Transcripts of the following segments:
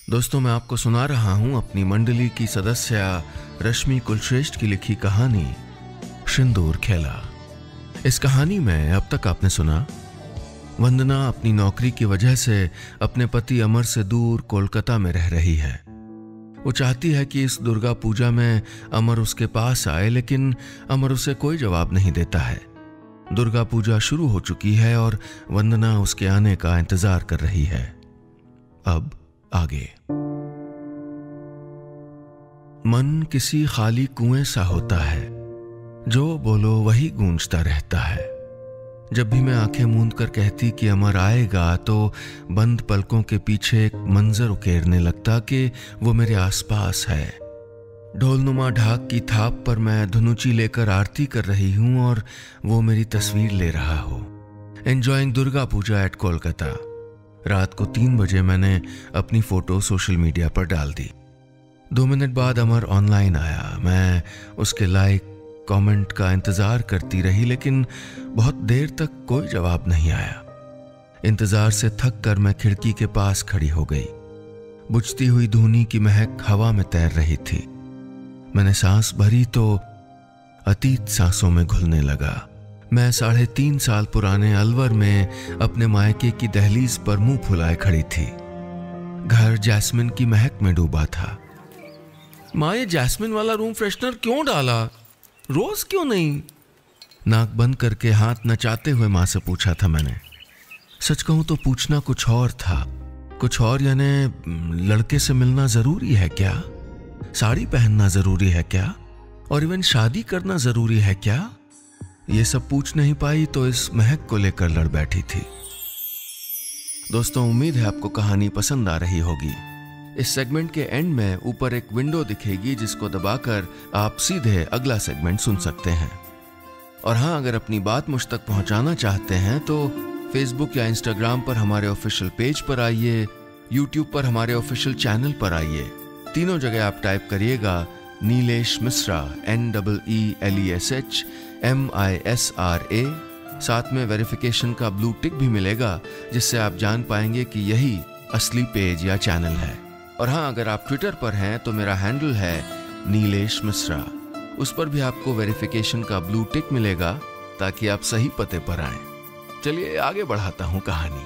दोस्तों, मैं आपको सुना रहा हूं अपनी मंडली की सदस्य रश्मि कुलश्रेष्ठ की लिखी कहानी सिंदूर खेला। इस कहानी में अब तक आपने सुना, वंदना अपनी नौकरी की वजह से अपने पति अमर से दूर कोलकाता में रह रही है। वो चाहती है कि इस दुर्गा पूजा में अमर उसके पास आए, लेकिन अमर उसे कोई जवाब नहीं देता है। दुर्गा पूजा शुरू हो चुकी है और वंदना उसके आने का इंतजार कर रही है। अब आगे। मन किसी खाली कुएं सा होता है, जो बोलो वही गूंजता रहता है। जब भी मैं आंखें मूंद कर कहती कि अमर आएगा, तो बंद पलकों के पीछे एक मंजर उकेरने लगता कि वो मेरे आसपास है। ढोलनुमा ढाक की थाप पर मैं धुनुची लेकर आरती कर रही हूं और वो मेरी तस्वीर ले रहा हो। Enjoying Durga Puja eight Kolkata. रात को 3 बजे मैंने अपनी फोटो सोशल मीडिया पर डाल दी। 2 मिनट बाद अमर ऑनलाइन आया। मैं उसके लाइक कमेंट का इंतजार करती रही, लेकिन बहुत देर तक कोई जवाब नहीं आया। इंतजार से थक कर मैं खिड़की के पास खड़ी हो गई। बुझती हुई धूनी की महक हवा में तैर रही थी। मैंने सांस भरी तो अतीत सांसों में घुलने लगा। मैं 3.5 साल पुराने अलवर में अपने मायके की दहलीज पर मुंह फुलाए खड़ी थी। घर जैस्मिन की महक में डूबा था। माँ, ये जैस्मिन वाला रूम फ्रेशनर क्यों डाला? रोज क्यों नहीं? नाक बंद करके हाथ नचाते हुए माँ से पूछा था मैंने। सच कहूं तो पूछना कुछ और था। कुछ और यानी लड़के से मिलना जरूरी है क्या? साड़ी पहनना जरूरी है क्या? और इवन शादी करना जरूरी है क्या? ये सब पूछ नहीं पाई तो इस महक को लेकर लड़ बैठी थी। दोस्तों, उम्मीद है आपको कहानी पसंद आ रही होगी। इस सेगमेंट के एंड में ऊपर एक विंडो दिखेगी, जिसको दबाकर आप सीधे अगला सेगमेंट सुन सकते हैं। और हाँ, अगर अपनी बात मुझ तक पहुंचाना चाहते हैं तो फेसबुक या इंस्टाग्राम पर हमारे ऑफिशियल पेज पर आइए, यूट्यूब पर हमारे ऑफिशियल चैनल पर आइए। तीनों जगह आप टाइप करिएगा नीलेश मिश्रा, NEELESHMISRA। साथ में वेरिफिकेशन का ब्लू टिक भी मिलेगा, जिससे आप जान पाएंगे कि यही असली पेज या चैनल है। और हाँ, अगर आप ट्विटर पर हैं तो मेरा हैंडल है नीलेश मिश्रा। उस पर भी आपको वेरिफिकेशन का ब्लू टिक मिलेगा, ताकि आप सही पते पर आएं। चलिए आगे बढ़ाता हूं कहानी।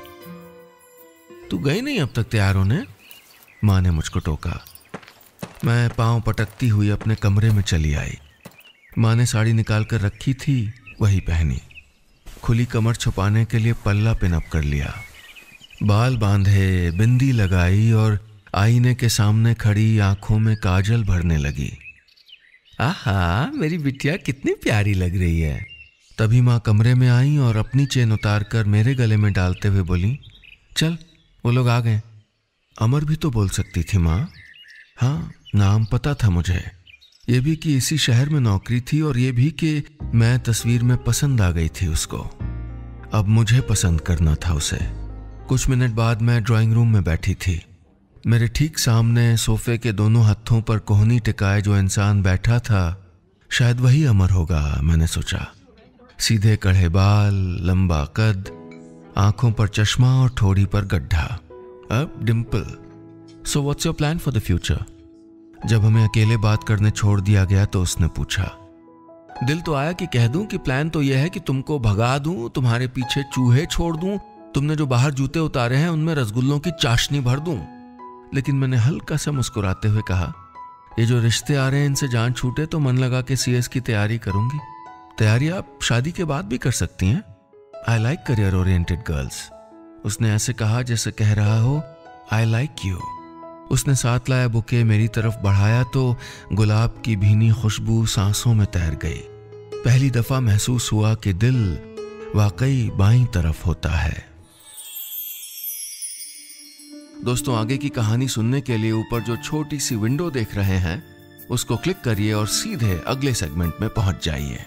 तू गई नहीं अब तक तैयार होने? माँ ने मुझको टोका। मैं पांव पटकती हुई अपने कमरे में चली आई। माँ ने साड़ी निकाल कर रखी थी, वही पहनी। खुली कमर छुपाने के लिए पल्ला पिनअप कर लिया। बाल बांधे, बिंदी लगाई और आईने के सामने खड़ी आंखों में काजल भरने लगी। आहा, मेरी बिटिया कितनी प्यारी लग रही है। तभी माँ कमरे में आई और अपनी चेन उतार कर मेरे गले में डालते हुए बोली, चल, वो लोग आ गए। अमर भी तो बोल सकती थी माँ। हाँ, नाम पता था मुझे। ये भी कि इसी शहर में नौकरी थी, और ये भी कि मैं तस्वीर में पसंद आ गई थी उसको। अब मुझे पसंद करना था उसे। कुछ मिनट बाद मैं ड्राइंग रूम में बैठी थी। मेरे ठीक सामने सोफे के दोनों हत्थों पर कोहनी टिकाए जो इंसान बैठा था, शायद वही अमर होगा, मैंने सोचा। सीधे कड़े बाल, लंबा कद, आंखों पर चश्मा और ठोड़ी पर गड्ढा, अब Dimple. So what's your plan for the future? जब हमें अकेले बात करने छोड़ दिया गया तो उसने पूछा। दिल तो आया कि कह दूं कि प्लान तो यह है कि तुमको भगा दूं, तुम्हारे पीछे चूहे छोड़ दूं, तुमने जो बाहर जूते उतारे हैं उनमें रसगुल्लों की चाशनी भर दूं। लेकिन मैंने हल्का सा मुस्कुराते हुए कहा, ये जो रिश्ते आ रहे हैं इनसे जान छूटे तो मन लगा के CS की तैयारी करूंगी। तैयारी आप शादी के बाद भी कर सकती हैं। I like career oriented girls. उसने ऐसे कहा जैसे कह रहा हो आई लाइक यू। उसने साथ लाया बुके मेरी तरफ बढ़ाया तो गुलाब की भीनी खुशबू सांसों में तैर गई। पहली दफा महसूस हुआ कि दिल वाकई बाईं तरफ होता है। दोस्तों, आगे की कहानी सुनने के लिए ऊपर जो छोटी सी विंडो देख रहे हैं उसको क्लिक करिए और सीधे अगले सेगमेंट में पहुंच जाइए।